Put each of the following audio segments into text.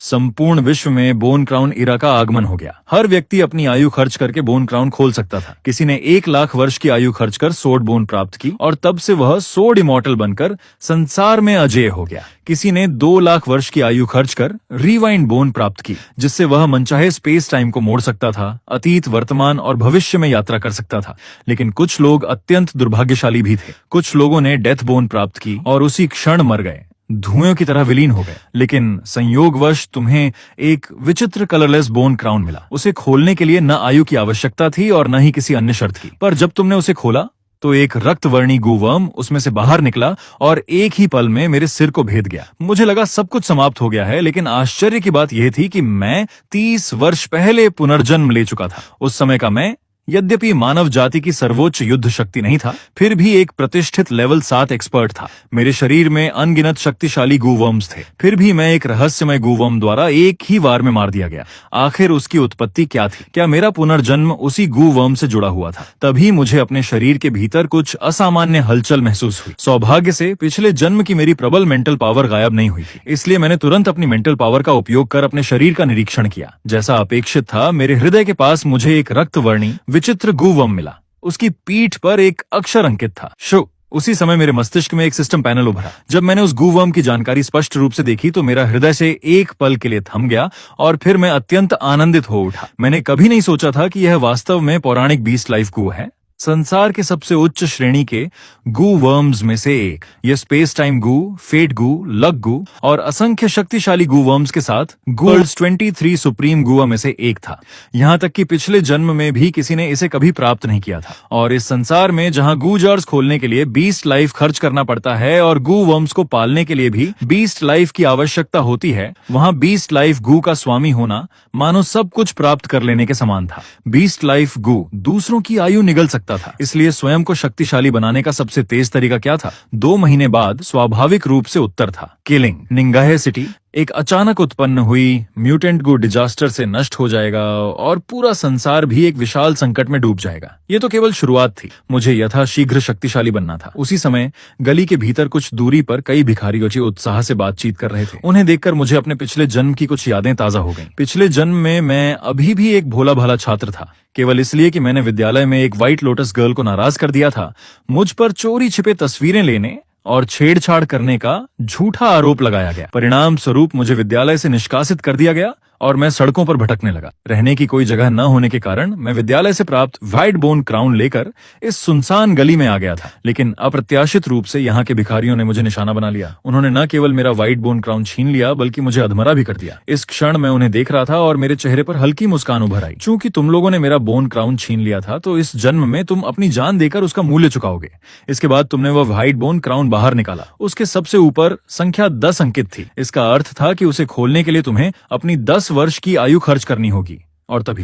संपूर्ण विश्व में बोन क्राउन इरा का आगमन हो गया। हर व्यक्ति अपनी आयु खर्च करके बोन क्राउन खोल सकता था। किसी ने 1 लाख वर्ष की आयु खर्च कर सोड बोन प्राप्त की और तब से वह सोड इमॉर्टल बनकर संसार में अजेय हो गया। किसी ने 2 लाख वर्ष की आयु खर्च कर रिवाइंड बोन प्राप्त की, जिससे वह मनचाहे स्पेस टाइम को मोड़ सकता था, अतीत, वर्तमान और भविष्य में यात्रा कर सकता था। लेकिन कुछ लोग अत्यंत दुर्भाग्यशाली भी थे। कुछ लोगों ने डेथ बोन प्राप्त की और उसी क्षण मर गए, धुएं की तरह विलीन हो गए। लेकिन संयोगवश तुम्हें एक विचित्र कलरलेस बोन क्राउन मिला। उसे खोलने के लिए न आयु की आवश्यकता थी और न ही किसी अन्य शर्त की। पर जब तुमने उसे खोला तो एक रक्तवर्णी गूवर्म उसमें से बाहर निकला और एक ही पल में मेरे सिर को भेद गया। मुझे लगा सब कुछ समाप्त हो गया है, लेकिन आश्चर्य की बात यह थी कि मैं 30 वर्ष पहले पुनर्जन्म ले चुका था। उस समय का मैं, यद्यपि मानव जाति की सर्वोच्च युद्ध शक्ति नहीं था, फिर भी एक प्रतिष्ठित लेवल 7 एक्सपर्ट था। मेरे शरीर में अनगिनत शक्तिशाली गूवर्म्स थे। फिर भी मैं एक रहस्यमय गूवर्म द्वारा एक ही वार में मार दिया गया। आखिर उसकी उत्पत्ति क्या थी? क्या मेरा पुनर्जन्म उसी गूवर्म से जुड़ा हुआ था? तभी मुझे अपने शरीर के भीतर कुछ असामान्य हलचल महसूस हुई। सौभाग्य से पिछले जन्म की मेरी प्रबल मेंटल पावर गायब नहीं हुई थी, इसलिए मैंने तुरंत अपनी मेंटल पावर का उपयोग कर अपने शरीर का निरीक्षण किया। जैसा अपेक्षित था, मेरे हृदय के पास मुझे एक रक्तवर्णी विचित्र गूवर्म मिला। उसकी पीठ पर एक अक्षर अंकित था, शो। उसी समय मेरे मस्तिष्क में एक सिस्टम पैनल उभरा। जब मैंने उस गूवर्म की जानकारी स्पष्ट रूप से देखी तो मेरा हृदय से एक पल के लिए थम गया और फिर मैं अत्यंत आनंदित हो उठा। मैंने कभी नहीं सोचा था कि यह वास्तव में पौराणिक बीस्ट लाइफ गू है, संसार के सबसे उच्च श्रेणी के गू वर्म्स में से एक। यह स्पेस टाइम गू, फेट गू, लक गू और असंख्य शक्तिशाली गू वर्म्स के साथ वर्ल्ड्स 23 सुप्रीम गुआ में से एक था। यहाँ तक कि पिछले जन्म में भी किसी ने इसे कभी प्राप्त नहीं किया था। और इस संसार में जहाँ गू जार्स खोलने के लिए 20 लाइफ खर्च करना पड़ता है और गू वर्म्स को पालने के लिए भी 20 लाइफ की आवश्यकता होती है, वहाँ 20 लाइफ गू का स्वामी होना मानो सब कुछ प्राप्त कर लेने के समान था। 20 लाइफ गू दूसरों की आयु निगल सकता था, इसलिए स्वयं को शक्तिशाली बनाने का सबसे तेज तरीका क्या था? 2 महीने बाद स्वाभाविक रूप से उत्तर था किलिंग। निंगाहे सिटी एक अचानक उत्पन्न हुई म्यूटेंट गू डिजास्टर से नष्ट हो जाएगा और पूरा संसार भी एक विशाल संकट में डूब जाएगा। ये तो केवल शुरुआत थी। मुझे यथाशीघ्र शक्तिशाली बनना था। उसी समय गली के भीतर कुछ दूरी पर कई भिखारी उत्साह से बातचीत कर रहे थे। उन्हें देखकर मुझे अपने पिछले जन्म की कुछ यादें ताजा हो गईं। पिछले जन्म में मैं अभी भी एक भोला भाला छात्र था। केवल इसलिए कि मैंने विद्यालय में एक व्हाइट लोटस गर्ल को नाराज कर दिया था, मुझ पर चोरी छिपे तस्वीरें लेने और छेड़छाड़ करने का झूठा आरोप लगाया गया। परिणाम स्वरूप मुझे विद्यालय से निष्कासित कर दिया गया और मैं सड़कों पर भटकने लगा। रहने की कोई जगह न होने के कारण मैं विद्यालय से प्राप्त व्हाइट बोन क्राउन लेकर इस सुनसान गली में आ गया था। लेकिन अप्रत्याशित रूप से यहाँ के भिखारियों ने मुझे निशाना बना लिया। उन्होंने न केवल मेरा व्हाइट बोन क्राउन छीन लिया, बल्कि मुझे अधमरा भी कर दिया। इस क्षण मैं उन्हें देख रहा था और मेरे चेहरे पर हल्की मुस्कान उभर आई। चूंकि तुम लोगों ने मेरा बोन क्राउन छीन लिया था, तो इस जन्म में तुम अपनी जान देकर उसका मूल्य चुकाओगे। इसके बाद तुमने वह व्हाइट बोन क्राउन बाहर निकाला। उसके सबसे ऊपर संख्या 10 अंकित थी। इसका अर्थ था कि उसे खोलने के लिए तुम्हें अपनी 10 वर्ष की आयु खर्च करनी होगी। और तभी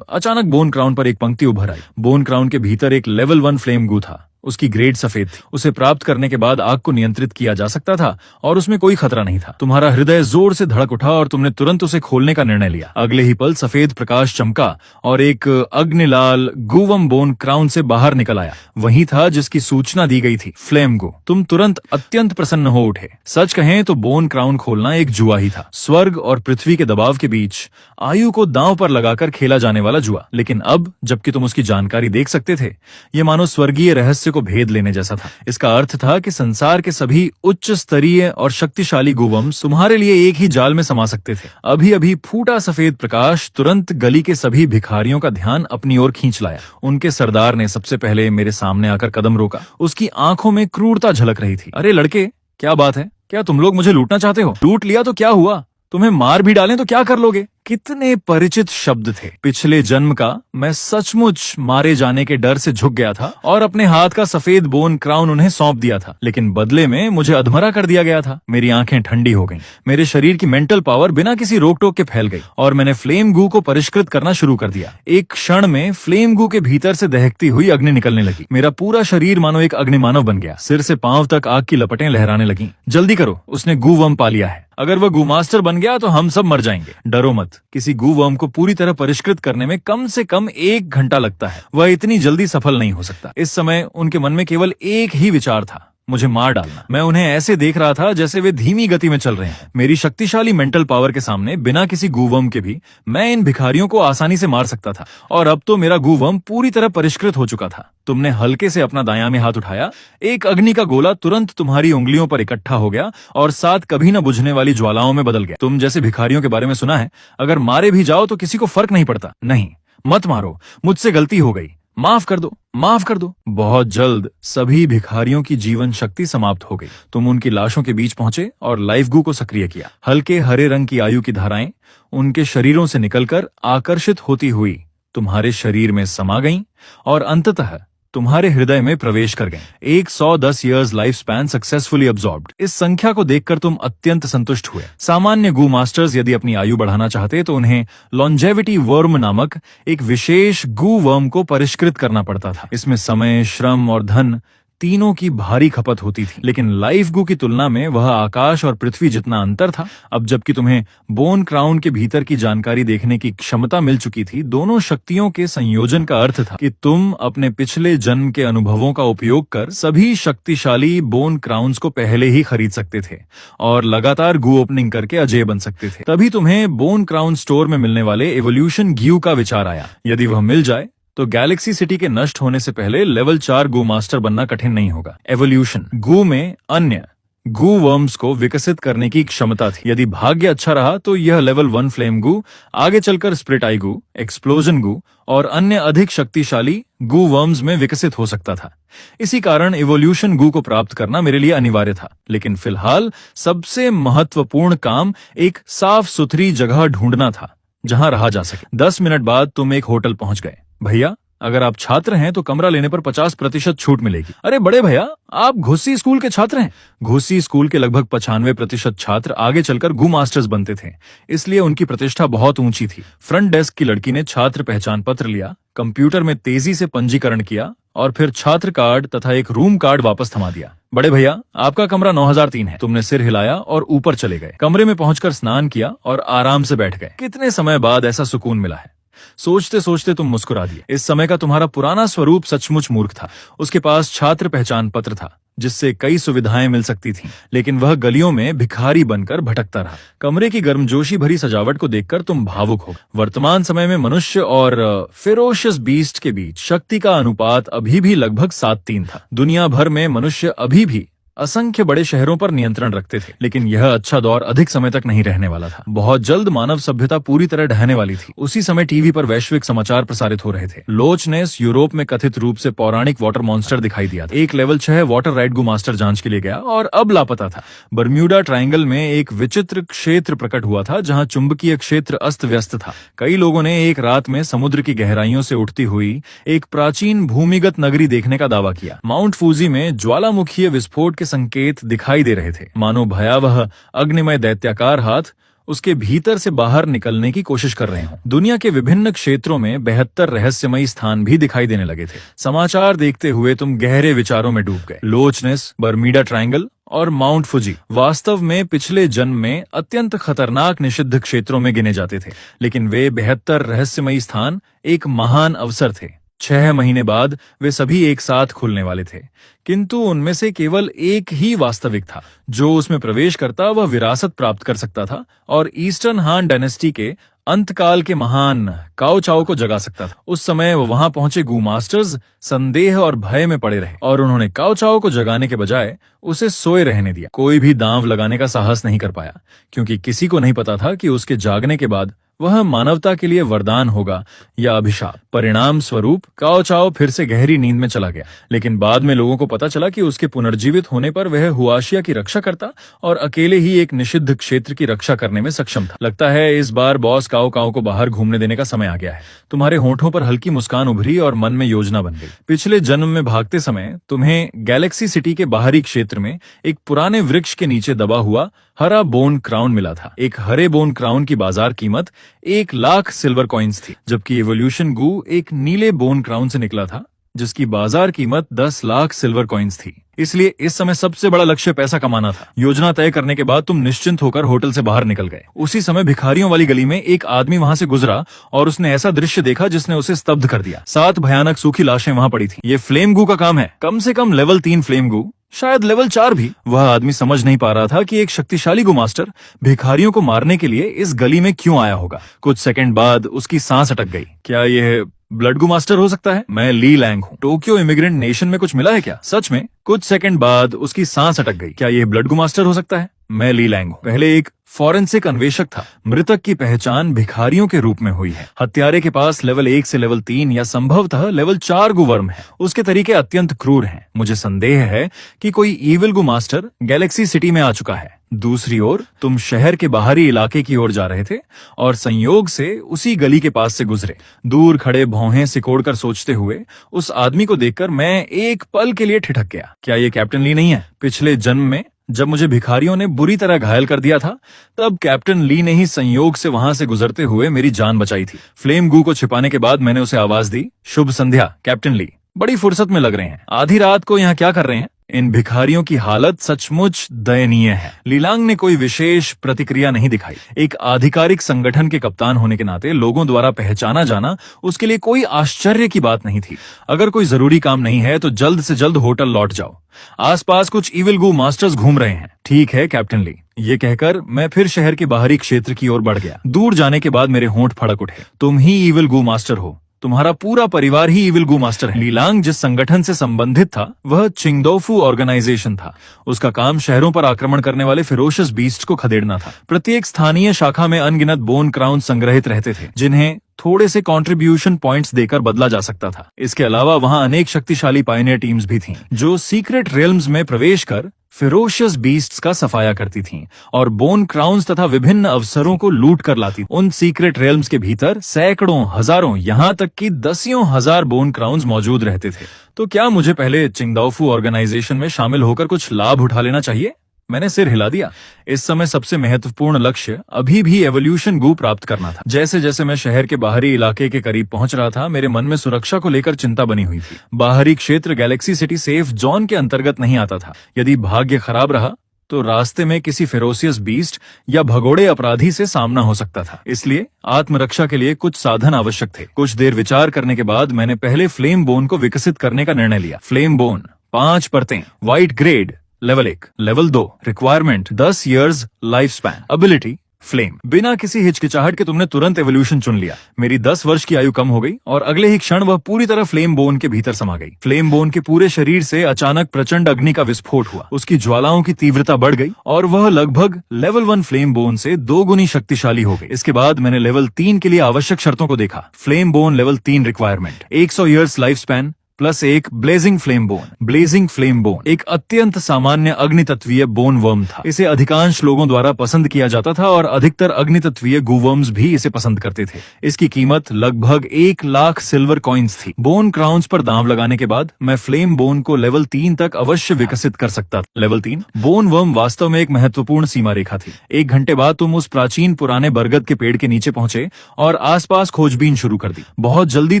अचानक बोन क्राउन पर एक पंक्ति उभर आई। बोन क्राउन के भीतर एक लेवल 1 फ्लेम गू था। उसकी ग्रेड सफेद थी। उसे प्राप्त करने के बाद आग को नियंत्रित किया जा सकता था और उसमें कोई खतरा नहीं था। तुम्हारा हृदय जोर से धड़क उठा और तुमने तुरंत उसे खोलने का निर्णय लिया। अगले ही पल सफेद प्रकाश चमका और एक अग्निलाल गूवम बोन क्राउन से बाहर निकल आया। वही था जिसकी सूचना दी गई थी, फ्लेम गो। तुम तुरंत अत्यंत प्रसन्न हो उठे। सच कहें तो बोन क्राउन खोलना एक जुआ ही था, स्वर्ग और पृथ्वी के दबाव के बीच आयु को दांव पर लगाकर खेला जाने वाला जुआ। लेकिन अब जबकि तुम उसकी जानकारी देख सकते थे, ये मानो स्वर्गीय रहस्य को भेद लेने जैसा था। इसका अर्थ था कि संसार के सभी उच्च स्तरीय और शक्तिशाली गूवर्म्स तुम्हारे लिए एक ही जाल में समा सकते थे। अभी अभी फूटा सफेद प्रकाश तुरंत गली के सभी भिखारियों का ध्यान अपनी ओर खींच लाया। उनके सरदार ने सबसे पहले मेरे सामने आकर कदम रोका। उसकी आंखों में क्रूरता झलक रही थी। अरे लड़के, क्या बात है? क्या तुम लोग मुझे लूटना चाहते हो? लूट लिया तो क्या हुआ? तुम्हें मार भी डालें तो क्या कर लोगे? कितने परिचित शब्द थे। पिछले जन्म का मैं सचमुच मारे जाने के डर से झुक गया था और अपने हाथ का सफेद बोन क्राउन उन्हें सौंप दिया था। लेकिन बदले में मुझे अधमरा कर दिया गया था। मेरी आंखें ठंडी हो गईं। मेरे शरीर की मेंटल पावर बिना किसी रोक टोक के फैल गई और मैंने फ्लेम गू को परिष्कृत करना शुरू कर दिया। एक क्षण में फ्लेम गू के भीतर से दहकती हुई अग्नि निकलने लगी। मेरा पूरा शरीर मानो एक अग्निमानव बन गया। सिर से पांव तक आग की लपटें लहराने लगी। जल्दी करो, उसने गू वर्म पा लिया है। अगर वह गू मास्टर बन गया तो हम सब मर जाएंगे। डरो मत, किसी गू वर्म को पूरी तरह परिष्कृत करने में कम से कम 1 घंटा लगता है। वह इतनी जल्दी सफल नहीं हो सकता। इस समय उनके मन में केवल एक ही विचार था, मुझे मार डालना। मैं उन्हें ऐसे देख रहा था जैसे वे धीमी गति में चल रहे हैं। मेरी शक्तिशाली मेंटल पावर के सामने बिना किसी गूवर्म के भी मैं इन भिखारियों को आसानी से मार सकता था, और अब तो मेरा गूवर्म पूरी तरह परिष्कृत हो चुका था। तुमने हल्के से अपना दायां में हाथ उठाया, एक अग्नि का गोला तुरंत तुम्हारी उंगलियों पर इकट्ठा हो गया और 7 कभी न बुझने वाली ज्वालाओं में बदल गया। तुम जैसे भिखारियों के बारे में सुना है, अगर मारे भी जाओ तो किसी को फर्क नहीं पड़ता। नहीं, मत मारो, मुझसे गलती हो गई, माफ कर दो, माफ कर दो। बहुत जल्द सभी भिखारियों की जीवन शक्ति समाप्त हो गई। तुम उनकी लाशों के बीच पहुंचे और लाइफ गू को सक्रिय किया। हल्के हरे रंग की आयु की धाराएं उनके शरीरों से निकलकर आकर्षित होती हुई तुम्हारे शरीर में समा गईं और अंततः तुम्हारे हृदय में प्रवेश कर गए। 110 years life span successfully absorbed. इस संख्या को देखकर तुम अत्यंत संतुष्ट हुए। सामान्य गू मास्टर्स यदि अपनी आयु बढ़ाना चाहते तो उन्हें लॉन्जेविटी वर्म नामक एक विशेष गू वर्म को परिष्कृत करना पड़ता था। इसमें समय, श्रम और धन तीनों की भारी खपत होती थी, लेकिन लाइफ गू की तुलना में वह आकाश और पृथ्वी जितना अंतर था। अब जबकि तुम्हें बोन क्राउन के भीतर की जानकारी देखने की क्षमता मिल चुकी थी, दोनों शक्तियों के संयोजन का अर्थ था कि तुम अपने पिछले जन्म के अनुभवों का उपयोग कर सभी शक्तिशाली बोन क्राउन्स को पहले ही खरीद सकते थे और लगातार गू ओपनिंग करके अजेय बन सकते थे। तभी तुम्हें बोन क्राउन स्टोर में मिलने वाले एवोल्यूशन ग्यू का विचार आया। यदि वह मिल जाए तो गैलेक्सी सिटी के नष्ट होने से पहले लेवल 4 गू मास्टर बनना कठिन नहीं होगा। एवोल्यूशन गू में अन्य गू वर्म्स को विकसित करने की क्षमता थी। यदि भाग्य अच्छा रहा तो यह लेवल 1 फ्लेम गू आगे चलकर स्प्लिट आई गू, एक्सप्लोजन गू और अन्य अधिक शक्तिशाली गू वर्म्स में विकसित हो सकता था। इसी कारण इवोल्यूशन गू को प्राप्त करना मेरे लिए अनिवार्य था। लेकिन फिलहाल सबसे महत्वपूर्ण काम एक साफ सुथरी जगह ढूंढना था जहां रहा जा सके। 10 मिनट बाद तुम एक होटल पहुंच गए। भैया, अगर आप छात्र हैं तो कमरा लेने पर 50% छूट मिलेगी। अरे बड़े भैया, आप घुस्सी स्कूल के छात्र हैं। घुस्सी स्कूल के लगभग 95% छात्र आगे चलकर गू मास्टर्स बनते थे, इसलिए उनकी प्रतिष्ठा बहुत ऊंची थी। फ्रंट डेस्क की लड़की ने छात्र पहचान पत्र लिया, कंप्यूटर में तेजी से पंजीकरण किया और फिर छात्र कार्ड तथा एक रूम कार्ड वापस थमा दिया। बड़े भैया, आपका कमरा 9003 है। तुमने सिर हिलाया और ऊपर चले गए। कमरे में पहुंचकर स्नान किया और आराम से बैठ गए। कितने समय बाद ऐसा सुकून मिला है। सोचते सोचते तुम मुस्कुरा दिए। इस समय का तुम्हारा पुराना स्वरूप सचमुच मूर्ख था। उसके पास छात्र पहचान पत्र था जिससे कई सुविधाएं मिल सकती थीं, लेकिन वह गलियों में भिखारी बनकर भटकता रहा। कमरे की गर्मजोशी भरी सजावट को देखकर तुम भावुक हो। वर्तमान समय में मनुष्य और फेरोशियस बीस्ट के बीच शक्ति का अनुपात अभी भी लगभग 7:3 था। दुनिया भर में मनुष्य अभी भी असंख्य बड़े शहरों पर नियंत्रण रखते थे, लेकिन यह अच्छा दौर अधिक समय तक नहीं रहने वाला था। बहुत जल्द मानव सभ्यता पूरी तरह ढहने वाली थी। उसी समय टीवी पर वैश्विक समाचार प्रसारित हो रहे थे। लोच नेस यूरोप में कथित रूप से पौराणिक वाटर मॉन्स्टर दिखाई दिया था। एक लेवल 6 वाटर राइड गू मास्टर जांच के लिए गया और अब लापता था। बर्म्यूडा ट्रायंगल में एक विचित्र क्षेत्र प्रकट हुआ था जहां चुंबकीय क्षेत्र अस्त व्यस्त था। कई लोगों ने एक रात में समुद्र की गहराइयों से उठती हुई एक प्राचीन भूमिगत नगरी देखने का दावा किया। माउंट फूजी में ज्वालामुखीय विस्फोट संकेत दिखाई दे रहे थे, मानो भयावह अग्निमय दैत्याकार हाथ उसके भीतर से बाहर निकलने की कोशिश कर रहे हों। दुनिया के विभिन्न क्षेत्रों में 72 रहस्यमयी स्थान भी दिखाई देने लगे थे। समाचार देखते हुए तुम गहरे विचारों में डूब गए। लोच नेस, बर्म्यूडा ट्रायंगल और माउंट फुजी वास्तव में पिछले जन्म में अत्यंत खतरनाक निषिद्ध क्षेत्रों में गिने जाते थे, लेकिन वे 72 रहस्यमयी स्थान एक महान अवसर थे। 6 महीने बाद वे सभी एक साथ खुलने वाले थे, किंतु उनमें से केवल एक ही वास्तविक था। जो उसमें प्रवेश करता वह विरासत प्राप्त कर सकता था और ईस्टर्न हान डायनेस्टी के अंतकाल के महान काओ चाओ को जगा सकता था। उस समय वहां पहुंचे गू मास्टर्स संदेह और भय में पड़े रहे और उन्होंने काओ चाओ को जगाने के बजाय उसे सोए रहने दिया। कोई भी दांव लगाने का साहस नहीं कर पाया, क्योंकि किसी को नहीं पता था कि उसके जागने के बाद वह मानवता के लिए वरदान होगा या अभिशाप। परिणाम स्वरूप काओ चाओ फिर से गहरी नींद में चला गया, लेकिन बाद में लोगों को पता चला कि उसके पुनर्जीवित होने पर वह हुआशिया की रक्षा करता और अकेले ही एक निषिद्ध क्षेत्र की रक्षा करने में सक्षम था। लगता है इस बार बॉस काओ काओ को बाहर घूमने देने का समय आ गया है। तुम्हारे होठों पर हल्की मुस्कान उभरी और मन में योजना बन गई। पिछले जन्म में भागते समय तुम्हें गैलेक्सी सिटी के बाहरी क्षेत्र में एक पुराने वृक्ष के नीचे दबा हुआ हरा बोन क्राउन मिला था। एक हरे बोन क्राउन की बाजार कीमत 1,00,000 सिल्वर कॉइन्स थी, जबकि इवोल्यूशन गू एक नीले बोन क्राउन से निकला था जिसकी बाजार कीमत 10 लाख सिल्वर कॉइन्स थी। इसलिए इस समय सबसे बड़ा लक्ष्य पैसा कमाना था। योजना तय करने के बाद तुम निश्चिंत होकर होटल से बाहर निकल गए। उसी समय भिखारियों वाली गली में एक आदमी वहां से गुजरा और उसने ऐसा दृश्य देखा जिसने उसे स्तब्ध कर दिया। 7 भयानक सूखी लाशें वहां पड़ी थी। ये फ्लेम गू का काम है। कम से कम लेवल 3 फ्लेम गू शायद लेवल 4 भी। वह आदमी समझ नहीं पा रहा था कि एक शक्तिशाली गो मास्टर भिखारियों को मारने के लिए इस गली में क्यों आया होगा। कुछ सेकंड बाद उसकी सांस अटक गई। क्या यह ब्लड गो मास्टर हो सकता है? मैं ली लैंग हूँ। टोक्यो इमिग्रेंट नेशन में कुछ मिला है क्या? सच में? कुछ सेकंड बाद उसकी सांस अटक गई। क्या यह ब्लड गो मास्टर हो सकता है? मैं ली लैंग हूँ। पहले एक फॉरेंसिक अन्वेषक था। मृतक की पहचान भिखारियों के रूप में हुई है। हत्यारे के पास लेवल 1 से लेवल 3 या संभवतः लेवल 4 गो वर्म है। उसके तरीके अत्यंत क्रूर हैं। मुझे संदेह है कि कोई ईविल गो मास्टर गैलेक्सी सिटी में आ चुका है। दूसरी ओर तुम शहर के बाहरी इलाके की ओर जा रहे थे और संयोग से उसी गली के पास से गुजरे। दूर खड़े भौहें सिकोड़कर सोचते हुए उस आदमी को देखकर मैं एक पल के लिए ठिठक गया। क्या ये कैप्टन ली नहीं है? पिछले जन्म में जब मुझे भिखारियों ने बुरी तरह घायल कर दिया था, तब कैप्टन ली ने ही संयोग से वहां से गुजरते हुए मेरी जान बचाई थी। फ्लेम गू को छिपाने के बाद मैंने उसे आवाज दी, शुभ संध्या कैप्टन ली। बड़ी फुर्सत में लग रहे हैं। आधी रात को यहाँ क्या कर रहे हैं? इन भिखारियों की हालत सचमुच दयनीय है। लीलांग ने कोई विशेष प्रतिक्रिया नहीं दिखाई। एक आधिकारिक संगठन के कप्तान होने के नाते लोगों द्वारा पहचाना जाना उसके लिए कोई आश्चर्य की बात नहीं थी। अगर कोई जरूरी काम नहीं है तो जल्द से जल्द होटल लौट जाओ। आसपास कुछ इविल गू मास्टर्स घूम रहे हैं। ठीक है कैप्टन ली। ये कहकर मैं फिर शहर के बाहरी क्षेत्र की ओर बढ़ गया। दूर जाने के बाद मेरे होंठ फड़क उठे। तुम ही इविल गू मास्टर हो। तुम्हारा पूरा परिवार ही इविल गू मास्टर है। लीलांग जिस संगठन से संबंधित था वह चिंगदोफू ऑर्गेनाइजेशन था। उसका काम शहरों पर आक्रमण करने वाले फेरोशियस बीस्ट को खदेड़ना था। प्रत्येक स्थानीय शाखा में अनगिनत बोन क्राउन संग्रहित रहते थे, जिन्हें थोड़े से कंट्रीब्यूशन पॉइंट्स देकर बदला जा सकता था। इसके अलावा वहां अनेक शक्तिशाली पायनियर टीम्स भी थीं, जो सीक्रेट रेल्म्स में प्रवेश कर फेरोशियस बीस्ट्स का सफाया करती थीं और बोन क्राउन्स तथा विभिन्न अवसरों को लूट कर लाती। उन सीक्रेट रेल्म्स के भीतर सैकड़ों, हजारों, यहाँ तक कि दसियों हजार बोन क्राउन्स मौजूद रहते थे। तो क्या मुझे पहले चिंगदाओफू ऑर्गेनाइजेशन में शामिल होकर कुछ लाभ उठा लेना चाहिए? मैंने सिर हिला दिया। इस समय सबसे महत्वपूर्ण लक्ष्य अभी भी एवोल्यूशन गू प्राप्त करना था। जैसे जैसे मैं शहर के बाहरी इलाके के करीब पहुंच रहा था, मेरे मन में सुरक्षा को लेकर चिंता बनी हुई थी। बाहरी क्षेत्र गैलेक्सी सिटी सेफ जोन के अंतर्गत नहीं आता था। यदि भाग्य खराब रहा तो रास्ते में किसी फेरोसियस बीस्ट या भगोड़े अपराधी से सामना हो सकता था। इसलिए आत्मरक्षा के लिए कुछ साधन आवश्यक थे। कुछ देर विचार करने के बाद मैंने पहले फ्लेम बोन को विकसित करने का निर्णय लिया। फ्लेम बोन 5 परतें, white grade, level 1, level 2, requirement 10 years life span, ability flame. बिना किसी हिचकिचाहट के तुमने तुरंत एवोल्यूशन चुन लिया। मेरी 10 वर्ष की आयु कम हो गई और अगले ही क्षण वह पूरी तरह फ्लेम बोन के भीतर समा गई। फ्लेम बोन के पूरे शरीर से अचानक प्रचंड अग्नि का विस्फोट हुआ। उसकी ज्वालाओं की तीव्रता बढ़ गई और वह लगभग लेवल 1 फ्लेम बोन से 2 गुनी शक्तिशाली हो गई। इसके बाद मैंने लेवल 3 के लिए आवश्यक शर्तों को देखा। Flame bone level 3 requirement 100 years life span plus 1 blazing flame bone. Blazing flame bone एक अत्यंत सामान्य अग्नितत्वीय बोन वर्म था। इसे अधिकांश लोगों द्वारा पसंद किया जाता था और अधिकतर अग्नितत्वीय गूवर्म्स भी इसे पसंद करते थे। इसकी कीमत लगभग 1 लाख सिल्वर कॉइन्स थी। बोन क्राउन्स पर दांव लगाने के बाद मैं फ्लेम बोन को लेवल 3 तक अवश्य विकसित कर सकता था। लेवल 3 बोन वर्म वास्तव में एक महत्वपूर्ण सीमा रेखा थी। 1 घंटे बाद तुम उस प्राचीन पुराने बरगद के पेड़ के नीचे पहुंचे और आसपास खोजबीन शुरू कर दी। बहुत जल्दी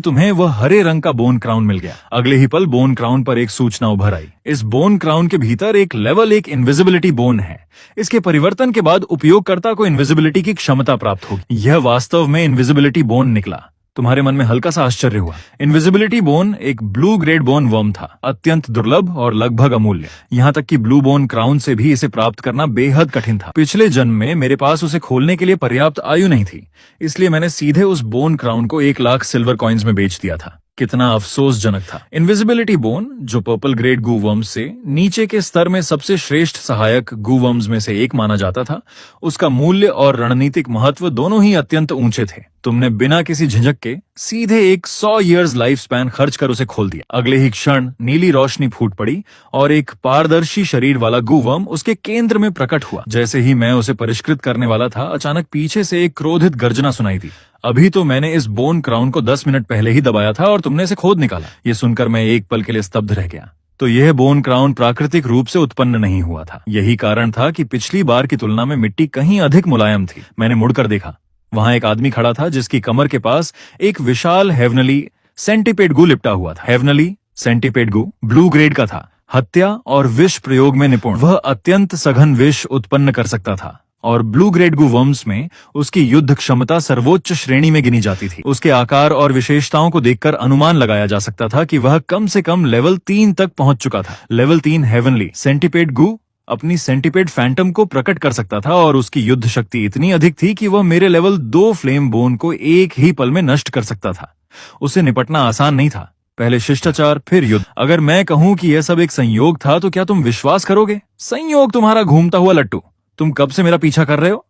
तुम्हें वह हरे रंग का बोन क्राउन मिल गया। अगले ही पल बोन क्राउन पर एक सूचना उभर आई। इस बोन क्राउन के भीतर एक लेवल 1 इनविजिबिलिटी बोन है। इसके परिवर्तन के बाद उपयोगकर्ता को इनविजिबिलिटी की क्षमता प्राप्त होगी। यह वास्तव में इनविजिबिलिटी बोन निकला। तुम्हारे मन में हल्का सा आश्चर्य हुआ। इनविजिबिलिटी बोन एक ब्लू ग्रेड बोन वर्म था, अत्यंत दुर्लभ और लगभग अमूल्य। यहाँ तक कि ब्लू बोन क्राउन से भी इसे प्राप्त करना बेहद कठिन था। पिछले जन्म में मेरे पास उसे खोलने के लिए पर्याप्त आयु नहीं थी, इसलिए मैंने सीधे उस बोन क्राउन को 1 लाख सिल्वर कॉइन्स में बेच दिया था। कितना अफसोसजनक था। इनविजिबिलिटी बोन, जो पर्पल ग्रेड गूवर्म्स से नीचे के स्तर में सबसे श्रेष्ठ सहायक गूवर्म्स में से एक माना जाता था, उसका मूल्य और रणनीतिक महत्व दोनों ही अत्यंत ऊंचे थे। तुमने बिना किसी झिझक के सीधे एक 100 इयर्स लाइफ स्पैन खर्च कर उसे खोल दिया। अगले ही क्षण नीली रोशनी फूट पड़ी और एक पारदर्शी शरीर वाला गूवर्म उसके केंद्र में प्रकट हुआ। जैसे ही मैं उसे परिष्कृत करने वाला था, अचानक पीछे से एक क्रोधित गर्जना सुनाई दी। अभी तो मैंने इस बोन क्राउन को 10 मिनट पहले ही दबाया था और तुमने इसे खोद निकाला। ये सुनकर मैं एक पल के लिए स्तब्ध रह गया। तो यह बोन क्राउन प्राकृतिक रूप से उत्पन्न नहीं हुआ था। यही कारण था कि पिछली बार की तुलना में मिट्टी कहीं अधिक मुलायम थी। मैंने मुड़कर देखा। वहां एक आदमी खड़ा था जिसकी कमर के पास एक विशाल हेवनली सेंटीपेड गू लिपटा हुआ था। हेवनली सेंटीपेड गू ब्लू ग्रेड का था, हत्या और विष प्रयोग में निपुण। वह अत्यंत सघन विष उत्पन्न कर सकता था और ब्लू ग्रेड गू वर्म्स में उसकी युद्ध क्षमता सर्वोच्च श्रेणी में गिनी जाती थी। उसके आकार और विशेषताओं को देखकर अनुमान लगाया जा सकता था कि वह कम से कम लेवल 3 तक पहुंच चुका था। लेवल 3 हेवनली सेंटीपेड गू अपनी सेंटीपेड फैंटम को प्रकट कर सकता था और उसकी युद्ध शक्ति इतनी अधिक थी कि वह मेरे लेवल 2 फ्लेम बोन को एक ही पल में नष्ट कर सकता था। उसे निपटना आसान नहीं था। पहले शिष्टाचार फिर युद्ध। अगर मैं कहूं कि यह सब एक संयोग था तो क्या तुम विश्वास करोगे? संयोग तुम्हारा घूमता हुआ लट्टू। तुम कब से मेरा पीछा कर रहे हो?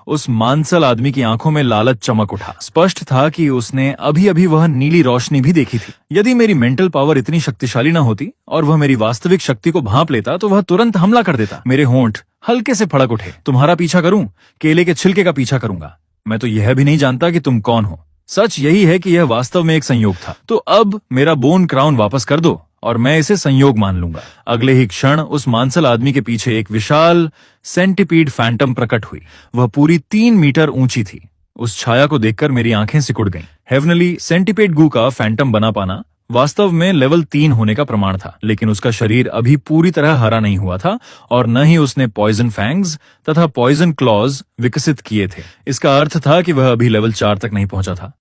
उस मांसल आदमी की आंखों में लालच चमक उठा। स्पष्ट था कि उसने अभी अभी वह नीली रोशनी भी देखी थी। यदि मेरी मेंटल पावर इतनी शक्तिशाली न होती और वह मेरी वास्तविक शक्ति को भांप लेता तो वह तुरंत हमला कर देता। मेरे होंठ हल्के से फड़क उठे। तुम्हारा पीछा करूं? केले के छिलके का पीछा करूंगा। मैं तो यह भी नहीं जानता कि तुम कौन हो। सच यही है कि यह वास्तव में एक संयोग था। तो अब मेरा बोन क्राउन वापस कर दो और मैं इसे संयोग मान लूंगा। अगले ही क्षण उस मांसल आदमी के पीछे एक विशाल सेंटीपीड फैंटम प्रकट हुई। वह पूरी 3 मीटर ऊंची थी। उस छाया को देखकर मेरी आंखें सिकुड़ गईं। हेवनली सेंटीपेड गू का फैंटम बना पाना वास्तव में लेवल 3 होने का प्रमाण था, लेकिन उसका शरीर अभी पूरी तरह हरा नहीं हुआ था और न ही उसने पॉइजन फैंग्स तथा पॉइजन क्लॉज विकसित किए थे। इसका अर्थ था कि वह अभी लेवल 4 तक नहीं पहुंचा था।